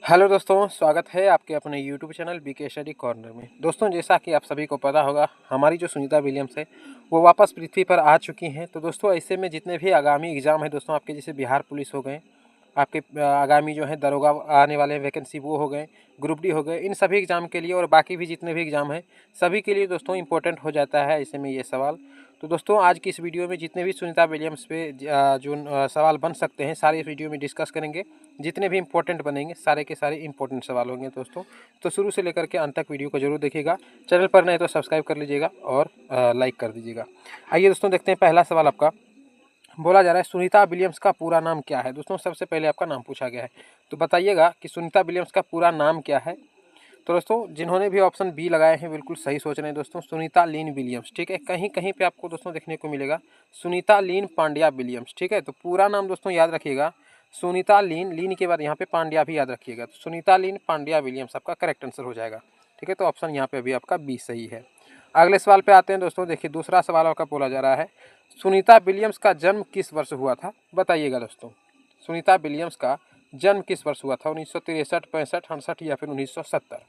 Hello दोस्तों, स्वागत है आपके अपने YouTube channel BK study corner में। दोस्तों, जैसा कि आप सभी को पता होगा, हमारी जो सुनीता विलियम्स है वो वापस पृथ्वी पर आ चुकी हैं। तो दोस्तों, ऐसे में जितने भी आगामी एग्ज़ाम है दोस्तों, आपके जैसे बिहार पुलिस हो गए, आपके आगामी जो है दरोगा आने वाले वैकेंसी वो हो गए, ग्रुप डी हो गए, इन सभी एग्ज़ाम के लिए और बाकी भी जितने भी एग्ज़ाम हैं सभी के लिए दोस्तों इंपॉर्टेंट हो जाता है ऐसे में ये सवाल। तो दोस्तों, आज की इस वीडियो में जितने भी सुनीता विलियम्स पे जो सवाल बन सकते हैं सारे इस वीडियो में डिस्कस करेंगे। जितने भी इंपॉर्टेंट बनेंगे सारे के सारे इंपॉर्टेंट सवाल होंगे दोस्तों। तो शुरू से लेकर के अंत तक वीडियो को जरूर देखिएगा। चैनल पर नए तो सब्सक्राइब कर लीजिएगा और लाइक कर दीजिएगा। आइए दोस्तों, देखते हैं पहला सवाल आपका। बोला जा रहा है सुनीता विलियम्स का पूरा नाम क्या है। दोस्तों, सबसे पहले आपका नाम पूछा गया है, तो बताइएगा कि सुनीता विलियम्स का पूरा नाम क्या है। तो दोस्तों, जिन्होंने भी ऑप्शन बी लगाए हैं बिल्कुल सही सोच रहे हैं दोस्तों, सुनीता लीन विलियम्स। ठीक है, कहीं कहीं पे आपको दोस्तों देखने को मिलेगा सुनीता लीन पांड्या विलियम्स। ठीक है, तो पूरा नाम दोस्तों याद रखिएगा, सुनीता लीन, लीन के बाद यहाँ पे पांड्या भी याद रखिएगा। तो सुनीता लीन पांड्या विलियम्स आपका करेक्ट आंसर हो जाएगा। ठीक है, तो ऑप्शन यहाँ पे अभी आपका बी सही है। अगले सवाल पे आते हैं दोस्तों। देखिए, दूसरा सवाल आपका बोला जा रहा है सुनीता विलियम्स का जन्म किस वर्ष हुआ था। बताइएगा दोस्तों, सुनीता विलियम्स का जन्म किस वर्ष हुआ था, 1963, 65, 68 या फिर 1970।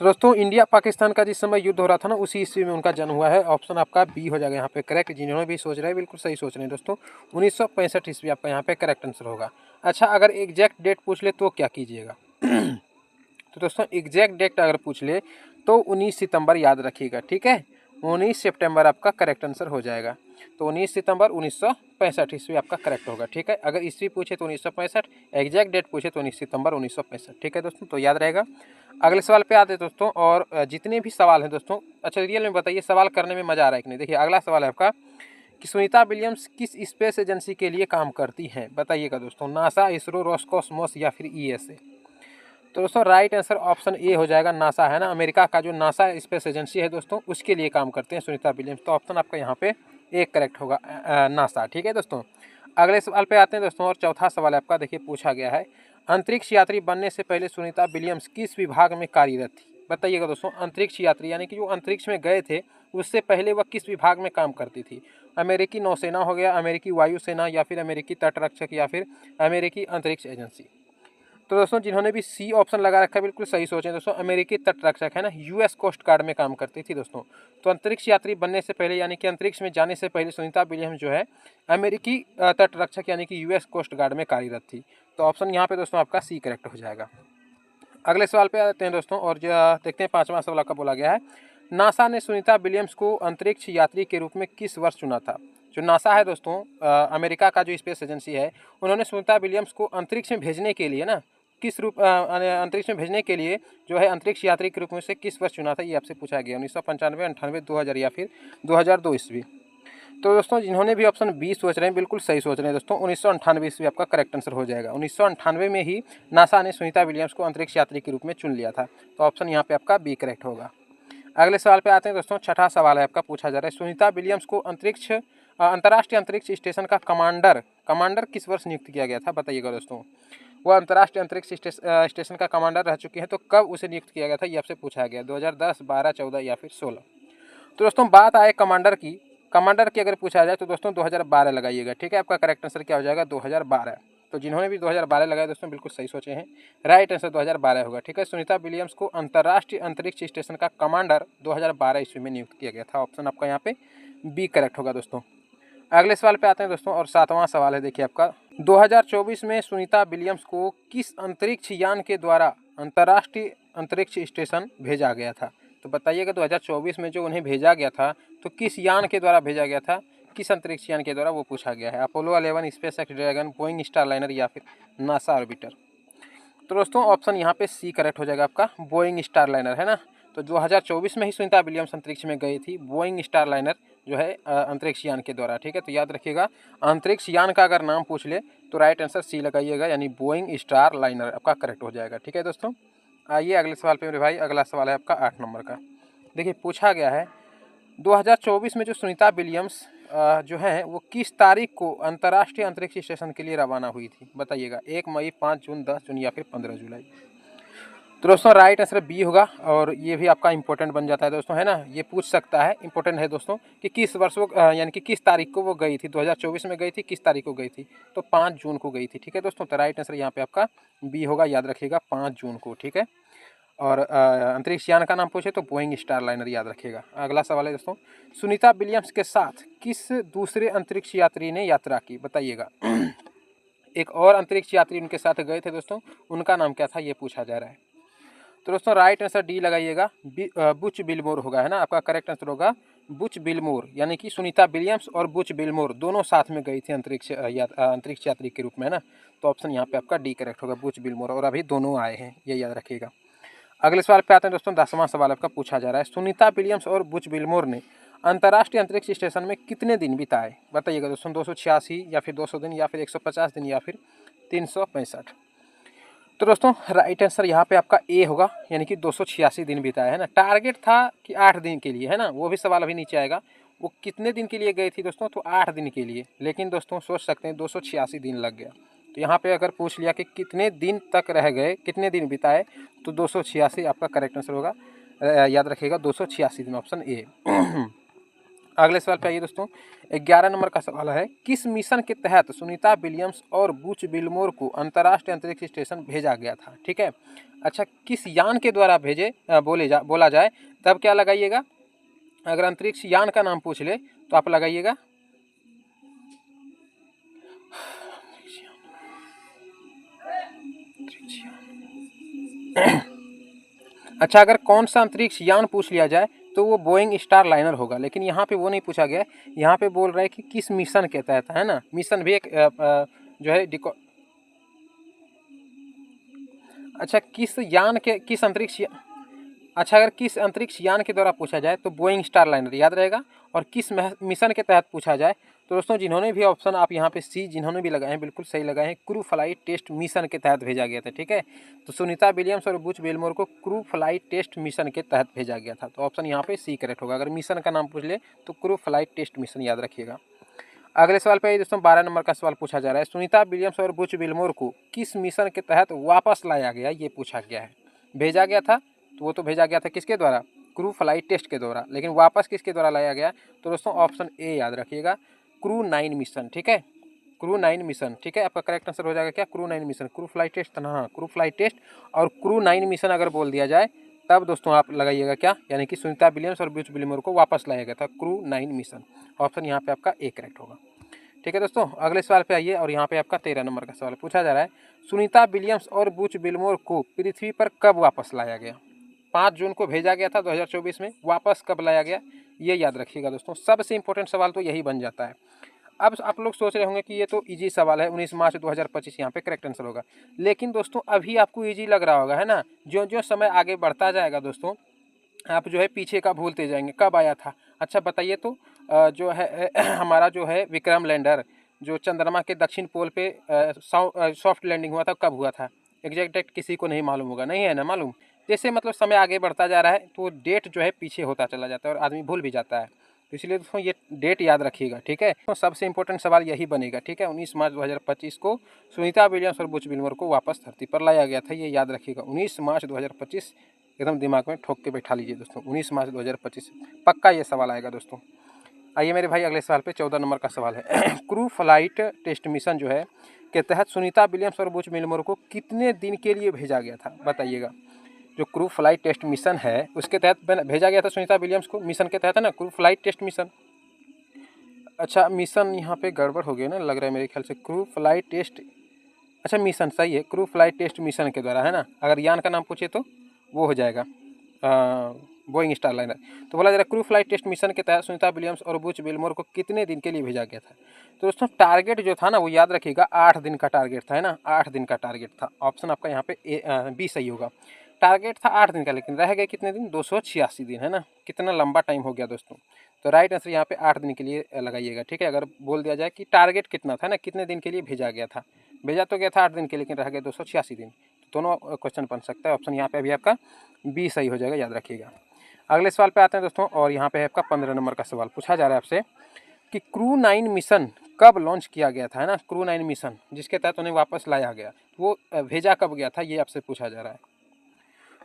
तो दोस्तों, इंडिया पाकिस्तान का जिस समय युद्ध हो रहा था ना, उसी ईस्वी में उनका जन्म हुआ है। ऑप्शन आपका बी हो जाएगा यहाँ पे करेक्ट। जिन्होंने भी सोच रहे हैं बिल्कुल सही सोच रहे हैं दोस्तों, 1965 ईस्वी आपका यहाँ पे करेक्ट आंसर होगा। अच्छा, अगर एग्जैक्ट डेट पूछ ले तो क्या कीजिएगा। तो दोस्तों, एग्जैक्ट डेट अगर पूछ ले तो 19 सितंबर याद रखिएगा। ठीक है, 19 सितंबर आपका करेक्ट आंसर हो जाएगा। तो 19 सितंबर 1965 ईस्वी आपका करेक्ट होगा। ठीक है, अगर ईस्वी पूछे तो 1965, एग्जैक्ट डेट पूछे तो 19 सितंबर 1965। ठीक है दोस्तों, तो याद रहेगा। अगले सवाल पे आते हैं दोस्तों। और जितने भी सवाल हैं दोस्तों, अच्छा रियल में बताइए सवाल करने में मज़ा आ रहा है कि नहीं। देखिए, अगला सवाल है आपका कि सुनीता विलियम्स किस स्पेस एजेंसी के लिए काम करती हैं। बताइएगा दोस्तों, नासा, इसरो, रोस्कोसमोस या फिर ईएसए। तो दोस्तों, राइट आंसर ऑप्शन ए हो जाएगा, नासा है ना, अमेरिका का जो नासा स्पेस एजेंसी है दोस्तों, उसके लिए काम करते हैं सुनीता विलियम्स। तो ऑप्शन आपका यहाँ पे एक करेक्ट होगा, नासा। ठीक है दोस्तों, अगले सवाल पे आते हैं दोस्तों। और चौथा सवाल आपका देखिए पूछा गया है, अंतरिक्ष यात्री बनने से पहले सुनीता विलियम्स किस विभाग में कार्यरत थी। बताइएगा दोस्तों, अंतरिक्ष यात्री यानी कि जो अंतरिक्ष में गए थे उससे पहले वह किस विभाग में काम करती थी। अमेरिकी नौसेना हो गया, अमेरिकी वायुसेना या फिर अमेरिकी तटरक्षक या फिर अमेरिकी अंतरिक्ष एजेंसी। तो दोस्तों, जिन्होंने भी सी ऑप्शन लगा रखा है बिल्कुल सही सोचें दोस्तों, अमेरिकी तटरक्षक है ना, यूएस कोस्ट गार्ड में काम करती थी दोस्तों। तो अंतरिक्ष यात्री बनने से पहले यानी कि अंतरिक्ष में जाने से पहले सुनीता विलियम्स जो है अमेरिकी तटरक्षक यानी कि यूएस कोस्ट गार्ड में कार्यरत थी। तो ऑप्शन यहाँ पे दोस्तों आपका सी करेक्ट हो जाएगा। अगले सवाल पे आते हैं दोस्तों। और जो देखते हैं पांचवा सवाल का बोला गया है, नासा ने सुनीता विलियम्स को अंतरिक्ष यात्री के रूप में किस वर्ष चुना था। जो नासा है दोस्तों, अमेरिका का जो स्पेस एजेंसी है, उन्होंने सुनीता विलियम्स को अंतरिक्ष में भेजने के लिए ना किस रूप अंतरिक्ष में भेजने के लिए जो है अंतरिक्ष यात्री के रूप में से किस वर्ष चुना था, ये आपसे पूछा गया। 1995, 98, 2000 या फिर 2002 ईस्वी। तो दोस्तों, जिन्होंने भी ऑप्शन बी सोच रहे हैं बिल्कुल सही सोच रहे हैं दोस्तों, 1998 ईस्वी आपका करेक्ट आंसर हो जाएगा। 1998 में ही नासा ने सुनीता विलियम्स को अंतरिक्ष यात्री के रूप में चुन लिया था। तो ऑप्शन यहाँ पे आपका बी करेक्ट होगा। अगले सवाल पे आते हैं दोस्तों। छठा सवाल है आपका, पूछा जा रहा है सुनीता विलियम्स को अंतर्राष्ट्रीय अंतरिक्ष स्टेशन का कमांडर किस वर्ष नियुक्त किया गया था। बताइएगा दोस्तों, वह अंतर्राष्ट्रीय अंतरिक्ष स्टेशन का कमांडर रह चुकी है, तो कब उसे नियुक्त किया गया था, ये आपसे पूछा गया। 2010, 12, 14 या फिर 16। तो दोस्तों, बात आए कमांडर की अगर पूछा जाए तो दोस्तों 2012 लगाइएगा। ठीक है, आपका करेक्ट आंसर क्या हो जाएगा, 2012। तो जिन्होंने भी 2012 लगाया दोस्तों बिल्कुल सही सोचे हैं, राइट आंसर 2012 होगा। ठीक है, सुनीता विलियम्स को अंतर्राष्ट्रीय अंतरिक्ष स्टेशन का कमांडर 2012 ईस्वी में नियुक्त किया गया था। ऑप्शन आपका यहाँ पे बी करेक्ट होगा दोस्तों। अगले सवाल पे आते हैं दोस्तों। और सातवां सवाल है देखिए आपका, 2024 में सुनीता विलियम्स को किस अंतरिक्ष यान के द्वारा अंतर्राष्ट्रीय अंतरिक्ष स्टेशन भेजा गया था। तो बताइएगा, 2024 में जो उन्हें भेजा गया था तो किस यान के द्वारा भेजा गया था, किस अंतरिक्ष यान के द्वारा, वो पूछा गया है। Apollo 11, space x dragon, Boeing Starliner या फिर नासा ऑर्बिटर। तो दोस्तों, ऑप्शन यहाँ पे सी करेक्ट हो जाएगा आपका, बोइंग स्टारलाइनर है ना। तो 2024 में ही सुनीता विलियम्स अंतरिक्ष में गई थी बोइंग स्टारलाइनर जो है अंतरिक्ष यान के द्वारा। ठीक है, तो याद रखिएगा, अंतरिक्ष यान का अगर नाम पूछ ले तो राइट आंसर सी लगाइएगा, यानी बोइंग स्टारलाइनर आपका करेक्ट हो जाएगा। ठीक है दोस्तों, आइए अगले सवाल पे मेरे भाई। अगला सवाल है आपका 8 नंबर का। देखिए, पूछा गया है 2024 में जो सुनीता विलियम्स जो है वो किस तारीख को अंतर्राष्ट्रीय अंतरिक्ष स्टेशन के लिए रवाना हुई थी। बताइएगा, 1 मई, 5 जून, 10 जून या फिर 15 जुलाई। तो दोस्तों राइट आंसर बी होगा। और ये भी आपका इंपॉर्टेंट बन जाता है दोस्तों, है ना, ये पूछ सकता है, इंपॉर्टेंट है दोस्तों कि किस वर्ष वो यानी कि किस तारीख को वो गई थी, 2024 में गई थी, किस तारीख को गई थी, तो 5 जून को गई थी। ठीक है दोस्तों, तो राइट आंसर यहाँ पे आपका बी होगा, याद रखिएगा 5 जून को। ठीक है, और अंतरिक्ष यान का नाम पूछे तो बोइंग स्टारलाइनर याद रखिएगा। अगला सवाल है दोस्तों, सुनीता विलियम्स के साथ किस दूसरे अंतरिक्ष यात्री ने यात्रा की, बताइएगा। एक और अंतरिक्ष यात्री उनके साथ गए थे दोस्तों, उनका नाम क्या था, ये पूछा जा रहा है। तो दोस्तों राइट आंसर डी लगाइएगा, बुच बिलमोर होगा, है ना, आपका करेक्ट आंसर होगा बुच बिलमोर। यानी कि सुनीता विलियम्स और बुच बिलमोर दोनों साथ में गई थी अंतरिक्ष यात्री के रूप में, है ना। तो ऑप्शन यहाँ पे आपका डी करेक्ट होगा, बुच बिलमोर, और अभी दोनों आए हैं, ये याद रखिएगा। अगले सवाल पे आते हैं दोस्तों, 10वां सवाल आपका पूछा जा रहा है, सुनीता विलियम्स और बुच बिलमोर ने अंतर्राष्ट्रीय अंतरिक्ष स्टेशन में कितने दिन बिताए, बताइएगा दोस्तों। 286 या फिर 200 दिन या फिर 150 दिन या फिर 365। तो दोस्तों राइट आंसर यहाँ पे आपका ए होगा, यानी कि 286 दिन बिताया, है ना। टारगेट था कि 8 दिन के लिए, है ना, वो भी सवाल अभी नीचे आएगा। वो कितने दिन के लिए गए थी दोस्तों, तो 8 दिन के लिए, लेकिन दोस्तों सोच सकते हैं 286 दिन लग गया। तो यहाँ पे अगर पूछ लिया कि कितने दिन तक रह गए, कितने दिन बिताए, तो 286 आपका करेक्ट आंसर होगा, याद रखिएगा 286 दिन, ऑप्शन ए। अगले सवाल पे आइए दोस्तों, 11 नंबर का सवाल है, किस मिशन के तहत सुनीता विलियम्स और बुच बिलमोर को अंतर्राष्ट्रीय अंतरिक्ष स्टेशन भेजा गया था। ठीक है, अच्छा किस यान के द्वारा बोला जाए तब क्या लगाइएगा। अगर अंतरिक्ष यान का नाम पूछ ले तो आप लगाइएगा अच्छा अगर कौन सा अंतरिक्ष यान पूछ लिया जाए तो वो बोइंग स्टारलाइनर होगा, लेकिन यहाँ पे वो नहीं पूछा गया है। यहाँ पे बोल रहा है कि किस मिशन के तहत, है ना, मिशन भी एक जो है अच्छा किस अंतरिक्ष अच्छा अगर किस अंतरिक्ष यान के द्वारा पूछा जाए तो बोइंग स्टारलाइनर याद रहेगा। और किस मिशन के तहत पूछा जाए तो दोस्तों जिन्होंने भी ऑप्शन आप यहाँ पे सी जिन्होंने भी लगाए हैं बिल्कुल सही लगाए हैं, क्रू फ्लाइट टेस्ट मिशन के तहत भेजा गया था। ठीक है, तो सुनीता विलियम्स और बुच बिलमोर को क्रू फ्लाइट टेस्ट मिशन के तहत भेजा गया था, तो ऑप्शन यहाँ पे सी करेक्ट होगा। अगर मिशन का नाम पूछ ले तो क्रू फ्लाइट टेस्ट मिशन याद रखिएगा। अगले सवाल पे दोस्तों 12 नंबर का सवाल पूछा जा रहा है, सुनीता विलियम्स और बुच बिलमोर को किस मिशन के तहत वापस लाया गया, ये पूछा गया है। भेजा गया था तो वो तो भेजा गया था किसके द्वारा, क्रू फ्लाइट टेस्ट के द्वारा, लेकिन वापस किसके द्वारा लाया गया, तो दोस्तों ऑप्शन ए याद रखिएगा, क्रू 9 मिशन। ठीक है, क्रू 9 मिशन। ठीक है, आपका करेक्ट आंसर हो जाएगा क्या, crew 9 mission. Crew flight test, हाँ क्रू फ्लाइट टेस्ट और क्रू 9 मिशन अगर बोल दिया जाए तब दोस्तों आप लगाइएगा क्या, यानी कि सुनीता विलियम्स और बुच बिलमोर को वापस लाया गया था, क्रू 9 मिशन। ऑप्शन यहाँ पे आपका ए करेक्ट होगा। ठीक है दोस्तों, अगले सवाल पे आइए, और यहाँ पे आपका 13 नंबर का सवाल पूछा जा रहा है, सुनीता विलियम्स और बुच बिलमोर को पृथ्वी पर कब वापस लाया गया। 5 जून को भेजा गया था 2024 में, वापस कब लाया गया ये याद रखिएगा दोस्तों। सबसे इंपॉर्टेंट सवाल तो यही बन जाता है। अब आप लोग सोच रहे होंगे कि ये तो इजी सवाल है, 19 मार्च 2025 यहाँ पे करेक्ट आंसर होगा, लेकिन दोस्तों अभी आपको इजी लग रहा होगा, है ना। जो जो समय आगे बढ़ता जाएगा दोस्तों आप जो है पीछे का भूलते जाएंगे, कब आया था। अच्छा बताइए तो जो है हमारा जो है विक्रम लैंडर जो चंद्रमा के दक्षिण पोल पे सॉफ्ट लैंडिंग हुआ था, कब हुआ था, एग्जैक्ट डेट किसी को नहीं मालूम होगा, नहीं है ना मालूम। जैसे मतलब समय आगे बढ़ता जा रहा है तो डेट जो है पीछे होता चला जाता है और आदमी भूल भी जाता है, तो इसलिए दोस्तों ये डेट याद रखिएगा। ठीक है, तो सबसे इंपॉर्टेंट सवाल यही बनेगा। ठीक है, 19 मार्च 2025 को सुनीता विलियम्स और बुच बिलमोर को वापस धरती पर लाया गया था, ये याद रखिएगा। 19 मार्च 2025 एकदम दिमाग में ठोक के बैठा लीजिए दोस्तों, 19 मार्च 2025 पक्का ये सवाल आएगा दोस्तों। आइए मेरे भाई अगले सवाल पे 14 नंबर का सवाल है क्रू फ्लाइट टेस्ट मिशन जो है के तहत सुनीता विलियम्स और बुच बिलमोर को कितने दिन के लिए भेजा गया था, बताइएगा। जो क्रू फ्लाइट टेस्ट मिशन है उसके तहत भेजा गया था सुनीता विलियम्स को, मिशन के तहत है ना, क्रू फ्लाइट टेस्ट मिशन। अच्छा मिशन यहाँ पे गड़बड़ हो गया ना, लग रहा है मेरे ख्याल से, क्रू फ्लाइट टेस्ट, अच्छा मिशन सही है, क्रू फ्लाइट टेस्ट मिशन के द्वारा, है ना। अगर यान का नाम पूछे तो वो हो जाएगा बोइंग स्टारलाइनर। तो बोला जा रहा है क्रू फ्लाइट टेस्ट मिशन के तहत सुनीता विलियम्स और बुच बिलमोर को कितने दिन के लिए भेजा गया था। तो दोस्तों टारगेट जो था ना वो याद रखिएगा 8 दिन का टारगेट था, है ना, 8 दिन का टारगेट था। ऑप्शन आपका यहाँ पे बी सही होगा। टारगेट था 8 दिन का, लेकिन रह गए कितने दिन, 286 दिन, है ना, कितना लंबा टाइम हो गया दोस्तों। तो राइट आंसर यहाँ पे 8 दिन के लिए लगाइएगा। ठीक है, अगर बोल दिया जाए कि टारगेट कितना था ना, कितने दिन के लिए भेजा गया था, भेजा तो गया था 8 दिन के, लेकिन रह गए 286 दिन, तो दोनों क्वेश्चन बन सकता है। ऑप्शन यहाँ पे अभी आपका बी सही हो जाएगा, याद रखिएगा। अगले सवाल पे आते हैं दोस्तों, और यहाँ पे आपका 15 नंबर का सवाल पूछा जा रहा है आपसे कि क्रू 9 मिशन कब लॉन्च किया गया था, है ना। क्रू 9 मिशन जिसके तहत उन्हें वापस लाया गया, वो भेजा कब गया था, ये आपसे पूछा जा रहा है।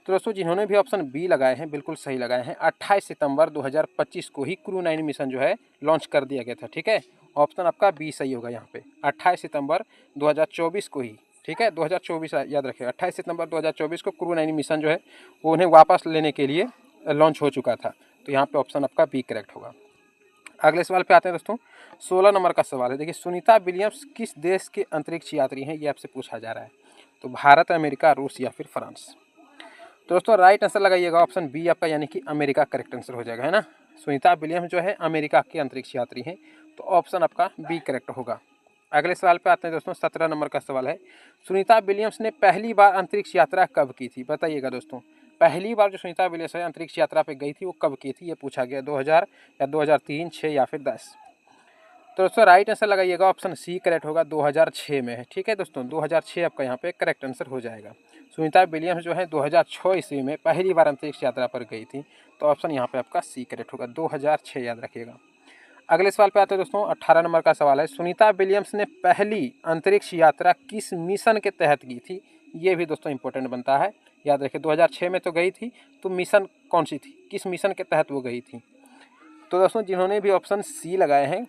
तो दोस्तों जिन्होंने भी ऑप्शन बी लगाए हैं बिल्कुल सही लगाए हैं। 28 सितंबर 2025 को ही क्रू 9 मिशन जो है लॉन्च कर दिया गया था। ठीक है, ऑप्शन आपका बी सही होगा यहाँ पे। 28 सितंबर 2024 को ही, ठीक है, 2024 याद रखिएगा। 28 सितंबर 2024 को क्रू 9 मिशन जो है वो उन्हें वापस लेने के लिए लॉन्च हो चुका था। तो यहाँ पे ऑप्शन आपका बी करेक्ट होगा। अगले सवाल पे आते हैं दोस्तों। 16 नंबर का सवाल है। देखिए, सुनीता विलियम्स किस देश के अंतरिक्ष यात्री हैं, ये आपसे पूछा जा रहा है। तो भारत, अमेरिका, रूस या फिर फ्रांस। तो दोस्तों राइट आंसर लगाइएगा ऑप्शन बी आपका, यानी कि अमेरिका करेक्ट आंसर हो जाएगा, है ना। सुनीता विलियम्स जो है अमेरिका के अंतरिक्ष यात्री हैं, तो ऑप्शन आपका बी करेक्ट होगा। अगले सवाल पे आते हैं दोस्तों। 17 नंबर का सवाल है। सुनीता विलियम्स ने पहली बार अंतरिक्ष यात्रा कब की थी, बताइएगा दोस्तों। पहली बार जो सुनीता विलियम्स है अंतरिक्ष यात्रा पे गई थी वो कब की थी, ये पूछा गया। 2000 या 2003, 6 या फिर 10। तो दोस्तों राइट आंसर लगाइएगा ऑप्शन सी करेक्ट होगा, 2006 में है। ठीक है दोस्तों, 2006 आपका यहाँ पे करेक्ट आंसर हो जाएगा। सुनीता विलियम्स जो है 2006 ईस्वी में पहली बार अंतरिक्ष यात्रा पर गई थी, तो ऑप्शन यहाँ पे आपका सी करेक्ट होगा, 2006 याद रखिएगा। अगले सवाल पे आते हैं दोस्तों। 18 नंबर का सवाल है। सुनीता विलियम्स ने पहली अंतरिक्ष यात्रा किस मिशन के तहत की थी, ये भी दोस्तों इंपॉर्टेंट बनता है, याद रखिए। 2006 में तो गई थी, तो मिशन कौन सी थी, किस मिशन के तहत वो गई थी। तो दोस्तों जिन्होंने भी ऑप्शन सी लगाए हैं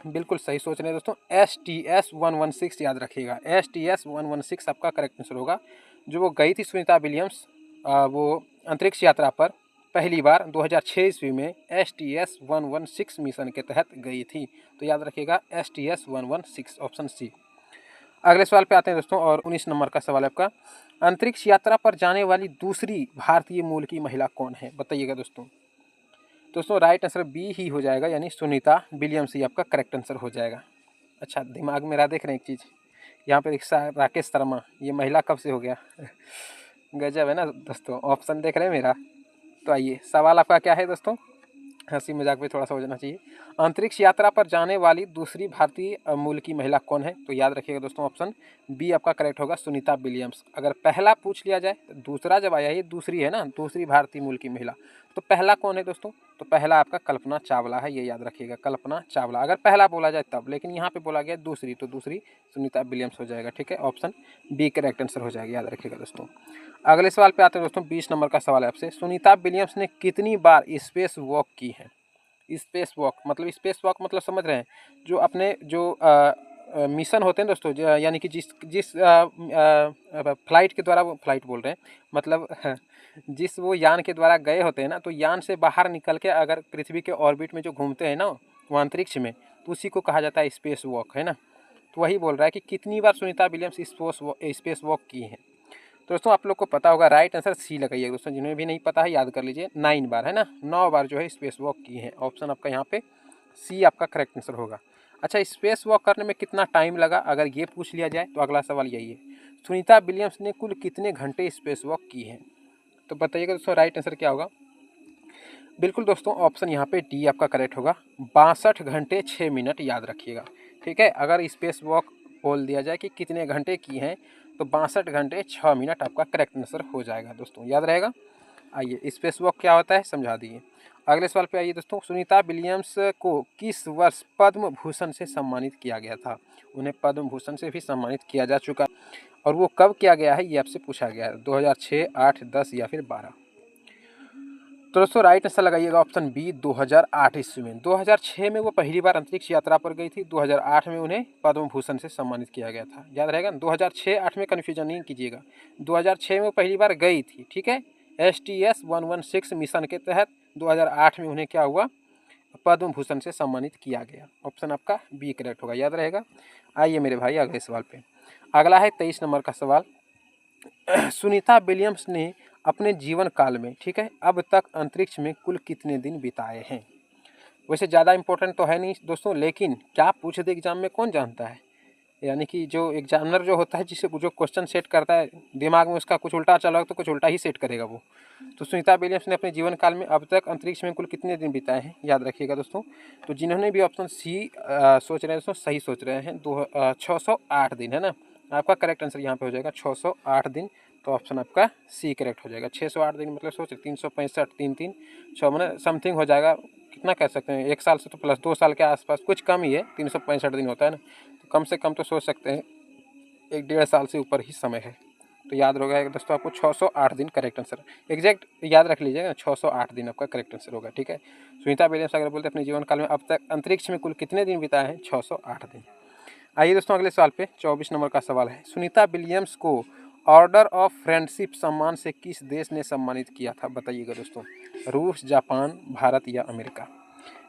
बिल्कुल सही सोच रहे हैं दोस्तों। STS-116 याद रखिएगा, STS-116 आपका करेक्ट आंसर होगा। जो वो गई थी सुनीता विलियम्स वो अंतरिक्ष यात्रा पर पहली बार 2006 ईस्वी में STS-116 मिशन के तहत गई थी, तो याद रखिएगा STS-116 ऑप्शन सी। अगले सवाल पे आते हैं दोस्तों, और 19 नंबर का सवाल है आपका। अंतरिक्ष यात्रा पर जाने वाली दूसरी भारतीय मूल की महिला कौन है, बताइएगा दोस्तों। दोस्तों राइट आंसर बी ही हो जाएगा, यानी सुनीता विलियम्स ही आपका करेक्ट आंसर हो जाएगा। अच्छा, दिमाग मेरा देख रहे हैं एक चीज़, यहाँ पे रिक्शा राकेश शर्मा, ये महिला कब से हो गया गजब है ना दोस्तों। ऑप्शन देख रहे हैं मेरा। तो आइए, सवाल आपका क्या है दोस्तों, हंसी मजाक पे थोड़ा सा हो जाना चाहिए। अंतरिक्ष यात्रा पर जाने वाली दूसरी भारतीय मूल की महिला कौन है, तो याद रखिएगा दोस्तों ऑप्शन बी आपका करेक्ट होगा, सुनीता विलियम्स। अगर पहला पूछ लिया जाए तो दूसरा जब आया, ये दूसरी है ना, दूसरी भारतीय मूल की महिला, तो पहला कौन है दोस्तों, तो पहला आपका कल्पना चावला है, ये याद रखिएगा, कल्पना चावला। अगर पहला बोला जाए तब, लेकिन यहाँ पे बोला गया दूसरी, तो दूसरी सुनीता विलियम्स हो जाएगा। ठीक है, ऑप्शन बी करेक्ट आंसर हो जाएगा, याद रखिएगा दोस्तों। अगले सवाल पे आते हैं दोस्तों। 20 नंबर का सवाल है आपसे। सुनीता विलियम्स ने कितनी बार स्पेस वॉक की है। स्पेस वॉक मतलब समझ रहे हैं, जो अपने जो मिशन होते हैं दोस्तों, यानी कि जिस फ्लाइट के द्वारा, वो फ्लाइट बोल रहे हैं मतलब जिस वो यान के द्वारा गए होते हैं ना, तो यान से बाहर निकल के अगर पृथ्वी के ऑर्बिट में जो घूमते हैं ना वो अंतरिक्ष में, तो उसी को कहा जाता है स्पेस वॉक, है ना। तो वही बोल रहा है कि कितनी बार सुनीता विलियम्स स्पेस वॉक की हैं। तो दोस्तों आप लोग को पता होगा, राइट आंसर सी लगाइए दोस्तों। जिन्हें भी नहीं पता है याद कर लीजिए, 9 बार, है ना, 9 बार जो है स्पेस वॉक की है। ऑप्शन आपका यहाँ पे सी आपका करेक्ट आंसर होगा। अच्छा, स्पेस वॉक करने में कितना टाइम लगा, अगर ये पूछ लिया जाए तो अगला सवाल यही है, सुनीता विलियम्स ने कुल कितने घंटे स्पेस वॉक की है, तो बताइएगा दोस्तों राइट आंसर क्या होगा। बिल्कुल दोस्तों, ऑप्शन यहाँ पे डी आपका करेक्ट होगा, 62 घंटे 6 मिनट, याद रखिएगा। ठीक है, अगर स्पेस वॉक बोल दिया जाए कि कितने घंटे की हैं, तो 62 घंटे 6 मिनट आपका करेक्ट आंसर हो जाएगा दोस्तों, याद रहेगा। आइए, स्पेस वॉक क्या होता है समझा दिए। अगले सवाल पे आइए दोस्तों। सुनीता विलियम्स को किस वर्ष पद्म भूषण से सम्मानित किया गया था। उन्हें पद्म भूषण से भी सम्मानित किया जा चुका, और वो कब किया गया है ये आपसे पूछा गया है, 2006, 8, 10 या फिर 12। तो दोस्तों राइट आंसर लगाइएगा ऑप्शन बी, 2008 ईस्वी में। 2006 में वो पहली बार अंतरिक्ष यात्रा पर गई थी, 2008 में उन्हें पद्म भूषण से सम्मानित किया गया था, याद रहेगा। 2006-8 में कन्फ्यूजन नहीं कीजिएगा, 2006 में वो पहली बार गई थी। ठीक है, STS-116 मिशन के तहत 2008 में उन्हें क्या हुआ, पद्म भूषण से सम्मानित किया गया। ऑप्शन आपका बी करेक्ट होगा, याद रहेगा। आइए मेरे भाई अगले सवाल पे। अगला है 23 नंबर का सवाल। सुनीता विलियम्स ने अपने जीवन काल में, ठीक है, अब तक अंतरिक्ष में कुल कितने दिन बिताए हैं। वैसे ज़्यादा इंपॉर्टेंट तो है नहीं दोस्तों, लेकिन क्या पूछ दे एग्जाम में कौन जानता है, यानी कि जो एग्जामिनर जो होता है, जिसे जो क्वेश्चन सेट करता है, दिमाग में उसका कुछ उल्टा चला तो कुछ उल्टा ही सेट करेगा वो। तो सुनीता विलियम्स ने अपने जीवन काल में अब तक अंतरिक्ष में कुल कितने दिन बिताए हैं, याद रखिएगा दोस्तों। तो जिन्होंने भी ऑप्शन सी सोच रहे हैं दोस्तों, सही सोच रहे हैं, 608 दिन, है ना। आपका करेक्ट आंसर यहाँ पे हो जाएगा 608 दिन, तो ऑप्शन आपका सी करेक्ट हो जाएगा। 608 दिन मतलब सोच 365, 3 6 मतलब समथिंग हो जाएगा, कितना कह सकते हैं, 1 साल से तो प्लस 2 साल के आसपास, कुछ कम ही है, 365 दिन होता है ना, तो कम से कम तो सोच सकते हैं 1 डेढ़ साल से ऊपर ही समय है। तो याद होगा दोस्तों आपको 608 दिन करेक्ट आंसर, एग्जैक्ट याद रख लीजिएगा, 608 दिन आपका करेक्ट आंसर होगा। ठीक है, सुनीता विलियम्स अगर बोलते अपने जीवन काल में अब तक अंतरिक्ष में कुल कितने दिन बिताए हैं? 608 दिन। आइए दोस्तों अगले सवाल पे 24 नंबर का सवाल है, सुनीता विलियम्स को ऑर्डर ऑफ फ्रेंडशिप सम्मान से किस देश ने सम्मानित किया था? बताइएगा दोस्तों, रूस, जापान, भारत या अमेरिका?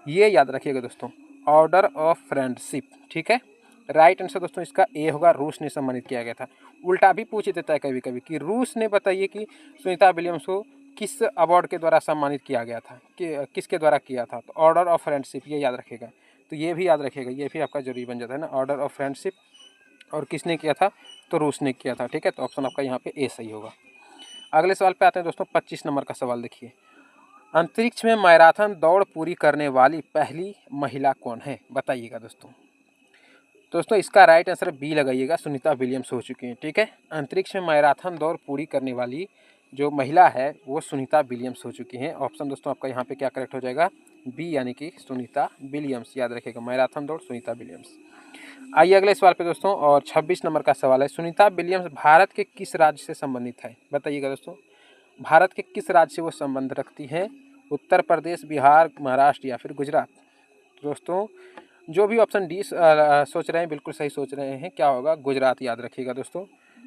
ये याद रखिएगा दोस्तों, ऑर्डर ऑफ फ्रेंडशिप। ठीक है, राइट आंसर दोस्तों इसका ए होगा, रूस ने सम्मानित किया गया था। उल्टा भी पूछ देता है कभी कभी कि रूस ने, बताइए कि सुनीता विलियम्स को किस अवार्ड के द्वारा सम्मानित किया गया था, कि किसके द्वारा किया था? तो ऑर्डर ऑफ फ्रेंडशिप, ये याद रखिएगा। तो ये भी याद रखिएगा, ये भी आपका जरूरी बन जाता है ना, ऑर्डर ऑफ फ्रेंडशिप, और किसने किया था? तो रूस ने किया था। ठीक है, तो ऑप्शन आपका यहाँ पे ए सही होगा। अगले सवाल पे आते हैं दोस्तों, 25 नंबर का सवाल देखिए, अंतरिक्ष में मैराथन दौड़ पूरी करने वाली पहली महिला कौन है? बताइएगा दोस्तों इसका राइट आंसर बी लगाइएगा, सुनीता विलियम्स हो चुकी हैं। ठीक है, अंतरिक्ष में मैराथन दौड़ पूरी करने वाली जो महिला है वो सुनीता विलियम्स हो चुकी हैं। ऑप्शन दोस्तों आपका यहाँ पे क्या करेक्ट हो जाएगा? बी, यानी कि सुनीता विलियम्स। याद रखिएगा, मैराथन दौड़ सुनीता विलियम्स। आइए अगले सवाल पे दोस्तों, और 26 नंबर का सवाल है, सुनीता विलियम्स भारत के किस राज्य से संबंधित है? बताइएगा दोस्तों, भारत के किस राज्य से वो संबंध रखती हैं? उत्तर प्रदेश, बिहार, महाराष्ट्र या फिर गुजरात? दोस्तों जो भी ऑप्शन डी सोच रहे हैं बिल्कुल सही सोच रहे हैं, क्या होगा? गुजरात। याद रखिएगा दोस्तों,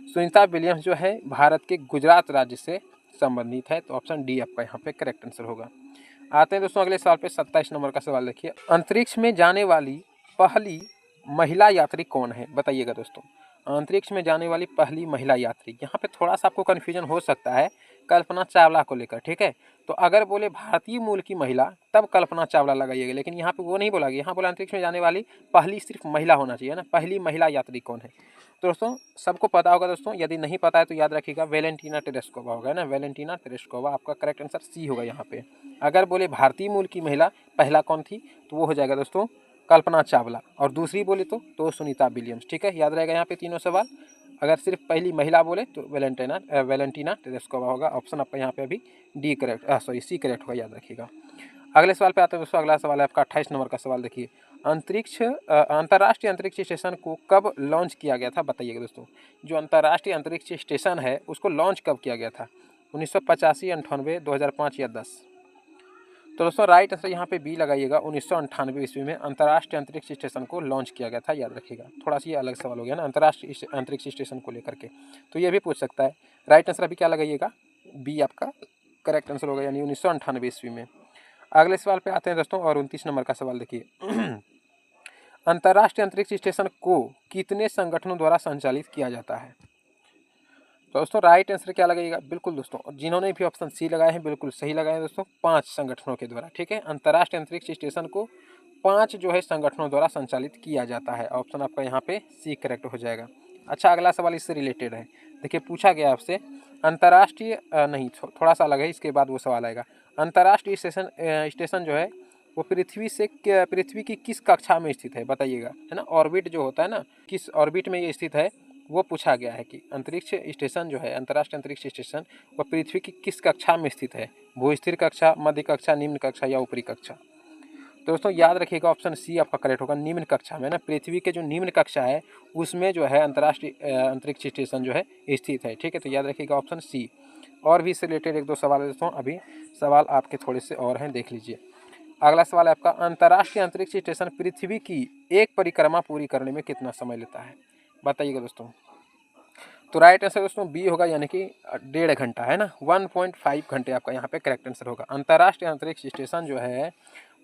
सुनीता विलियम्स जो है भारत के गुजरात राज्य से संबंधित है, तो ऑप्शन डी आपका यहाँ पे करेक्ट आंसर होगा। आते हैं दोस्तों अगले सवाल पे, 27 नंबर का सवाल देखिए, अंतरिक्ष में जाने वाली पहली महिला यात्री कौन है? बताइएगा दोस्तों, अंतरिक्ष में जाने वाली पहली महिला यात्री, यहाँ पे थोड़ा सा आपको कन्फ्यूजन हो सकता है कल्पना चावला को लेकर। ठीक है, तो अगर बोले भारतीय मूल की महिला तब कल्पना चावला लगाइएगा, लेकिन यहाँ पे वो नहीं बोला गया, यहाँ बोला अंतरिक्ष में जाने वाली पहली सिर्फ महिला होना चाहिए ना, पहली महिला यात्री कौन है? तो दोस्तों सबको पता होगा दोस्तों, यदि नहीं पता है तो याद रखिएगा, वेलेंटीना तेरेस्कोवा होगा ना, वेलेंटीना तेरेस्कोवा आपका करेक्ट आंसर सी होगा यहाँ पे। अगर बोले भारतीय मूल की महिला पहला कौन थी, तो वो हो जाएगा दोस्तों कल्पना चावला, और दूसरी बोले तो सुनीता विलियम्स। ठीक है, याद रहेगा यहाँ पे तीनों सवाल। अगर सिर्फ पहली महिला बोले तो वेलेंटीना तेरेस्कोवा होगा। ऑप्शन आपका यहाँ पे अभी डी करेक्ट, सी करेक्ट होगा, याद रखिएगा। अगले सवाल पे आते हैं दोस्तों, अगला सवाल है आपका 28 नंबर का सवाल देखिए, अंतर्राष्ट्रीय अंतरिक्ष स्टेशन को कब लॉन्च किया गया था? बताइएगा दोस्तों, जो अंतर्राष्ट्रीय अंतरिक्ष स्टेशन है उसको लॉन्च कब किया गया था? 1985, 98, 2005 या 10? तो दोस्तों राइट आंसर यहाँ पे बी लगाइएगा, 1998 ईस्वी में अंतर्राष्ट्रीय अंतरिक्ष स्टेशन को लॉन्च किया गया था। याद रखिएगा, थोड़ा सा ये अलग सवाल हो गया ना अंतर्राष्ट्रीय अंतरिक्ष स्टेशन को लेकर के, तो ये भी पूछ सकता है। राइट आंसर अभी क्या लगाइएगा? बी आपका करेक्ट आंसर होगा, यानी 1998 ईस्वी में। अगले सवाल पे आते हैं दोस्तों, और 29 नंबर का सवाल देखिए, अंतर्राष्ट्रीय अंतरिक्ष स्टेशन को कितने संगठनों द्वारा संचालित किया जाता है? दोस्तों राइट आंसर क्या लगेगा? बिल्कुल दोस्तों, जिन्होंने भी ऑप्शन सी लगाए हैं बिल्कुल सही लगाए हैं दोस्तों, 5 संगठनों के द्वारा। ठीक है, अंतर्राष्ट्रीय अंतरिक्ष स्टेशन को 5 जो है संगठनों द्वारा संचालित किया जाता है। ऑप्शन आपका यहाँ पे सी करेक्ट हो जाएगा। अच्छा, अगला सवाल इससे रिलेटेड है, देखिए पूछा गया आपसे, अंतर्राष्ट्रीय नहीं थोड़ा सा अलग है, इसके बाद वो सवाल आएगा। अंतर्राष्ट्रीय स्टेशन जो है वो पृथ्वी की किस कक्षा में स्थित है? बताइएगा, है ना, ऑर्बिट जो होता है ना, किस ऑर्बिट में ये स्थित है वो पूछा गया है कि अंतरिक्ष स्टेशन जो है, अंतर्राष्ट्रीय अंतरिक्ष स्टेशन, वह पृथ्वी की किस कक्षा में स्थित है? भूस्थिर कक्षा, मध्य कक्षा, निम्न कक्षा या ऊपरी कक्षा? दोस्तों याद रखिएगा, ऑप्शन सी आपका करेक्ट होगा, निम्न कक्षा में ना, पृथ्वी के जो निम्न कक्षा है उसमें जो है अंतर्राष्ट्रीय अंतरिक्ष स्टेशन जो है स्थित है। ठीक है, तो याद रखिएगा ऑप्शन सी। और भी इससे रिलेटेड 1-2 सवाल है दोस्तों, अभी सवाल आपके थोड़े से और हैं, देख लीजिए। अगला सवाल है आपका, अंतर्राष्ट्रीय अंतरिक्ष स्टेशन पृथ्वी की एक परिक्रमा पूरी करने में कितना समय लेता है? बताइएगा दोस्तों। तो राइट आंसर दोस्तों बी होगा, यानी कि 1.5 घंटा, है ना, 1.5 घंटे आपका यहाँ पे करेक्ट आंसर होगा। अंतर्राष्ट्रीय अंतरिक्ष स्टेशन जो है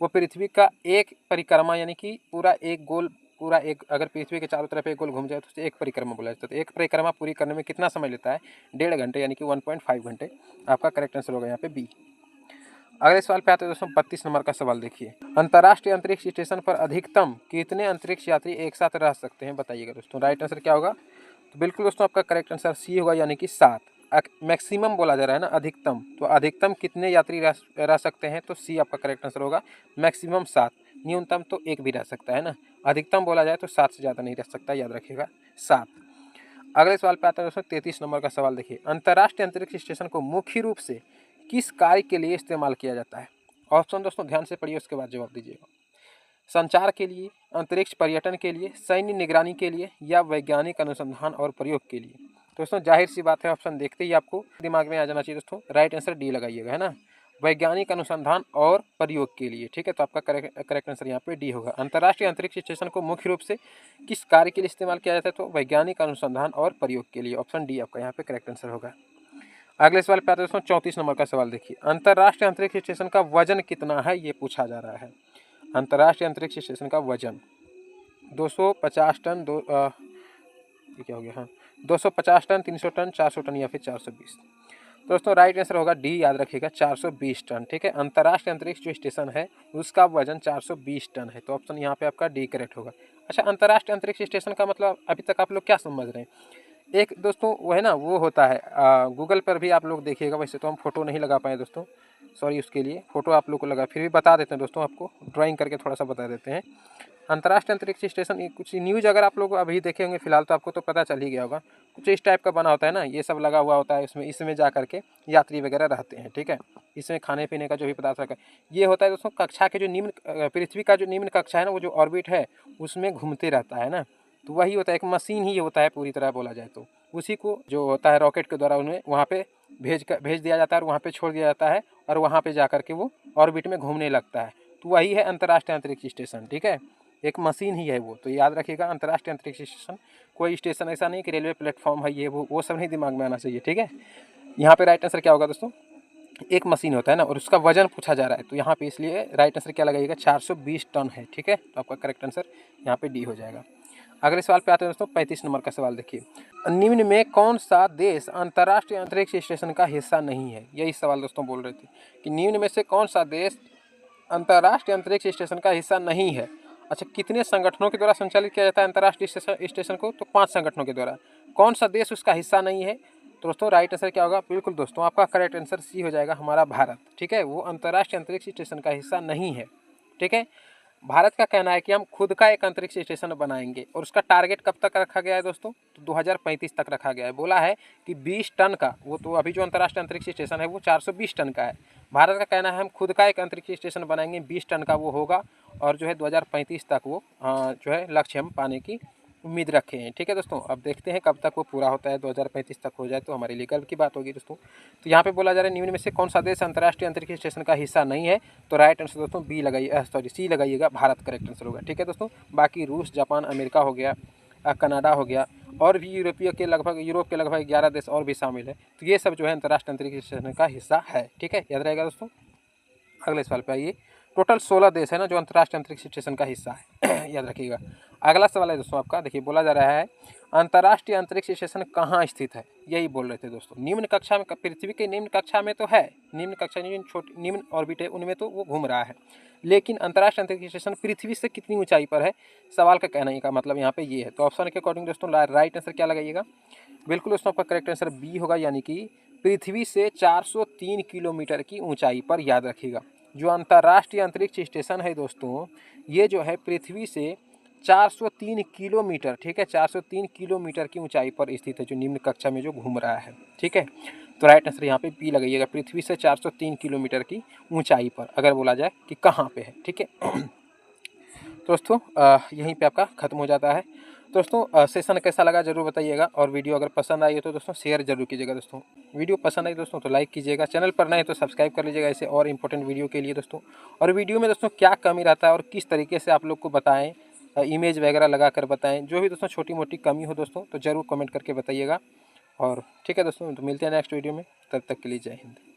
वो पृथ्वी का एक परिक्रमा, यानी कि पूरा एक गोल, पूरा एक, अगर पृथ्वी के चारों तरफ एक गोल घूम जाए तो उसे एक परिक्रमा बोला जाता है। तो एक परिक्रमा पूरी करने में कितना समय लेता है? 1.5 घंटे, यानी कि 1.5 घंटे आपका करेक्ट आंसर होगा यहाँ पे बी। अगले सवाल पे आते हैं दोस्तों, 32 नंबर का सवाल देखिए, अंतर्राष्ट्रीय अंतरिक्ष स्टेशन पर अधिकतम कितने अंतरिक्ष यात्री एक साथ रह सकते हैं? बताइएगा दोस्तों, राइट आंसर क्या होगा? तो बिल्कुल दोस्तों आपका करेक्ट आंसर सी होगा, यानी कि 7। मैक्सिमम बोला जा रहा है ना, अधिकतम, तो अधिकतम कितने यात्री रह सकते हैं? तो सी आपका करेक्ट आंसर होगा, मैक्सिमम 7। न्यूनतम तो 1 भी रह सकता है ना, अधिकतम बोला जाए तो 7 से ज़्यादा नहीं रह सकता, याद रखिएगा 7। अगले सवाल पे आता है दोस्तों, 33 नंबर का सवाल देखिए, अंतर्राष्ट्रीय अंतरिक्ष स्टेशन को मुख्य रूप से किस कार्य के लिए इस्तेमाल किया जाता है? ऑप्शन दोस्तों ध्यान से पढ़िए, उसके बाद जवाब दीजिएगा। संचार के लिए, अंतरिक्ष पर्यटन के लिए, सैन्य निगरानी के लिए या वैज्ञानिक अनुसंधान और प्रयोग के लिए? दोस्तों जाहिर सी बात है, ऑप्शन देखते ही आपको दिमाग में आ जाना चाहिए दोस्तों, राइट आंसर डी लगाइएगा, है ना। वैज्ञानिक अनुसंधान और प्रयोग के लिए, ठीक है। तो आपका करेक्ट आंसर यहाँ पे डी होगा। अंतर्राष्ट्रीय अंतरिक्ष स्टेशन को मुख्य रूप से किस कार्य के लिए इस्तेमाल किया जाता है? तो वैज्ञानिक अनुसंधान और प्रयोग के लिए, ऑप्शन डी आपका यहाँ पे करेक्ट आंसर होगा। अगले सवाल पे आते हैं दोस्तों, 34 नंबर का सवाल देखिए। अंतर्राष्ट्रीय अंतरिक्ष स्टेशन का वजन कितना है, ये पूछा जा रहा है। अंतर्राष्ट्रीय अंतरिक्ष स्टेशन का वजन 250 टन, ये क्या हो गया, हाँ 250 टन, 300 टन, 400 टन या फिर 420। दोस्तों राइट आंसर होगा डी, याद रखिएगा 420 टन, ठीक है। अंतर्राष्ट्रीय अंतरिक्ष जो स्टेशन है उसका वजन 420 टन है, तो ऑप्शन यहाँ पे आपका डी करेक्ट होगा। अच्छा, अंतर्राष्ट्रीय अंतरिक्ष स्टेशन का मतलब अभी तक आप लोग क्या समझ रहे हैं? एक दोस्तों वो है ना, वो होता है गूगल पर भी आप लोग देखिएगा, वैसे तो हम फोटो नहीं लगा पाए दोस्तों, सॉरी उसके लिए, फोटो आप लोग को लगा, फिर भी बता देते हैं दोस्तों, आपको ड्राइंग करके थोड़ा सा बता देते हैं। अंतर्राष्ट्रीय अंतरिक्ष स्टेशन कुछ न्यूज़ अगर आप लोग अभी देखे होंगे फिलहाल, तो आपको तो पता चल ही गया होगा, कुछ इस टाइप का बना होता है ना, ये सब लगा हुआ होता है इसमें जा करके यात्री वगैरह रहते हैं, ठीक है। इसमें खाने पीने का जो भी पदार्थ रखा है, ये होता है दोस्तों कक्षा के जो निम्न, पृथ्वी का जो निम्न कक्षा है ना, वो जो ऑर्बिट है उसमें घूमते रहता है ना, तो वही होता है, एक मशीन ही होता है पूरी तरह बोला जाए तो। उसी को जो होता है रॉकेट के द्वारा उन्हें वहाँ पे भेज दिया जाता है और वहाँ पे छोड़ दिया जाता है, और वहाँ पे जा करके वो ऑर्बिट में घूमने लगता है, तो वही है अंतर्राष्ट्रीय अंतरिक्ष स्टेशन, ठीक है। एक मशीन ही है वो, तो याद रखिएगा अंतर्राष्ट्रीय अंतरिक्ष स्टेशन, कोई स्टेशन ऐसा नहीं कि रेलवे प्लेटफॉर्म है ये वो सब नहीं दिमाग में आना चाहिए, ठीक है। यहाँ पे राइट आंसर क्या होगा दोस्तों? एक मशीन होता है ना, और उसका वजन पूछा जा रहा है, तो यहाँ पे इसलिए राइट आंसर क्या लगाइएगा? 420 टन है, ठीक है। तो आपका करेक्ट आंसर यहाँ पे डी हो जाएगा। अगले सवाल पे आते हैं दोस्तों, 35 नंबर का सवाल देखिए। निम्न में कौन सा देश अंतर्राष्ट्रीय अंतरिक्ष स्टेशन का हिस्सा नहीं है? यही सवाल दोस्तों बोल रहे थे कि निम्न में से कौन सा देश अंतर्राष्ट्रीय अंतरिक्ष स्टेशन का हिस्सा नहीं है। अच्छा, कितने संगठनों के द्वारा संचालित किया जाता है अंतर्राष्ट्रीय स्टेशन को? तो 5 संगठनों के द्वारा। कौन सा देश उसका हिस्सा नहीं है? तो दोस्तों राइट आंसर क्या होगा? बिल्कुल दोस्तों, आपका करेक्ट आंसर सी हो जाएगा, हमारा भारत, ठीक है। वो अंतर्राष्ट्रीय अंतरिक्ष स्टेशन का हिस्सा नहीं है, ठीक है। भारत का कहना है कि हम खुद का एक अंतरिक्ष स्टेशन बनाएंगे, और उसका टारगेट कब तक रखा गया है दोस्तों? तो 2035 तक रखा गया है। बोला है कि 20 टन का, वो तो अभी जो अंतर्राष्ट्रीय अंतरिक्ष स्टेशन है वो 420 टन का है। भारत का कहना है हम खुद का एक अंतरिक्ष स्टेशन बनाएंगे, 20 टन का वो होगा, और जो है 2035 तक वो जो है लक्ष्य हम पाने की उम्मीद रखे हैं, ठीक है दोस्तों। अब देखते हैं कब तक वो पूरा होता है, 2035 तक हो जाए तो हमारे लिए गर्व की बात होगी दोस्तों। तो यहाँ पे बोला जा रहा है निम्न में से कौन सा देश अंतर्राष्ट्रीय अंतरिक्ष स्टेशन का हिस्सा नहीं है? तो राइट आंसर दोस्तों बी लगाइए, सॉरी सी लगाइएगा, भारत करेक्ट आंसर होगा, ठीक है दोस्तों। बाकी रूस, जापान, अमेरिका हो गया, कनाडा हो गया, और भी यूरोप के लगभग 11 देश और भी शामिल है। तो ये सब जो है अंतर्राष्ट्रीय अंतरिक्ष स्टेशन का हिस्सा है, ठीक है, याद रहेगा दोस्तों। अगले सवाल पे आइए। टोटल 16 देश है ना जो अंतर्राष्ट्रीय अंतरिक्ष स्टेशन का हिस्सा है याद रखिएगा। अगला सवाल है दोस्तों आपका, देखिए बोला जा रहा है अंतर्राष्ट्रीय अंतरिक्ष स्टेशन कहाँ स्थित है? यही बोल रहे थे दोस्तों। निम्न कक्षा में, पृथ्वी के निम्न कक्षा में तो है, निम्न कक्षा निम्न ऑर्बिट है उनमें तो वो घूम रहा है, लेकिन अंतर्राष्ट्रीय अंतरिक्ष स्टेशन पृथ्वी से कितनी ऊंचाई पर है? सवाल का कहने का मतलब यहाँ पे ये है। तो ऑप्शन के अकॉर्डिंग दोस्तों राइट आंसर क्या लगाइएगा? बिल्कुल दोस्तों, आपका करेक्ट आंसर बी होगा, यानी कि पृथ्वी से 403 किलोमीटर की ऊंचाई पर, याद रखिएगा। जो अंतर्राष्ट्रीय अंतरिक्ष स्टेशन है दोस्तों, ये जो है पृथ्वी से 403 किलोमीटर, ठीक है, 403 किलोमीटर की ऊंचाई पर स्थित है, जो निम्न कक्षा में जो घूम रहा है, ठीक है। तो राइट आंसर यहाँ पे बी लगाइएगा, पृथ्वी से 403 किलोमीटर की ऊंचाई पर, अगर बोला जाए कि कहाँ पे है, ठीक है। दोस्तों यहीं पे आपका खत्म हो जाता है। दोस्तों सेशन कैसा लगा जरूर बताइएगा, और वीडियो अगर पसंद आई है तो दोस्तों शेयर जरूर कीजिएगा दोस्तों। वीडियो पसंद आई दोस्तों तो लाइक कीजिएगा, चैनल पर नए तो सब्सक्राइब कर लीजिएगा ऐसे और इंपॉर्टेंट वीडियो के लिए दोस्तों। और वीडियो में दोस्तों क्या कमी रहता है और किस तरीके से आप लोग को बताएं, इमेज वगैरह लगा कर बताएं, जो भी दोस्तों छोटी मोटी कमी हो दोस्तों तो ज़रूर कमेंट करके बताइएगा। और ठीक है दोस्तों, तो मिलते हैं नेक्स्ट वीडियो में, तब तक के लिए जय हिंद।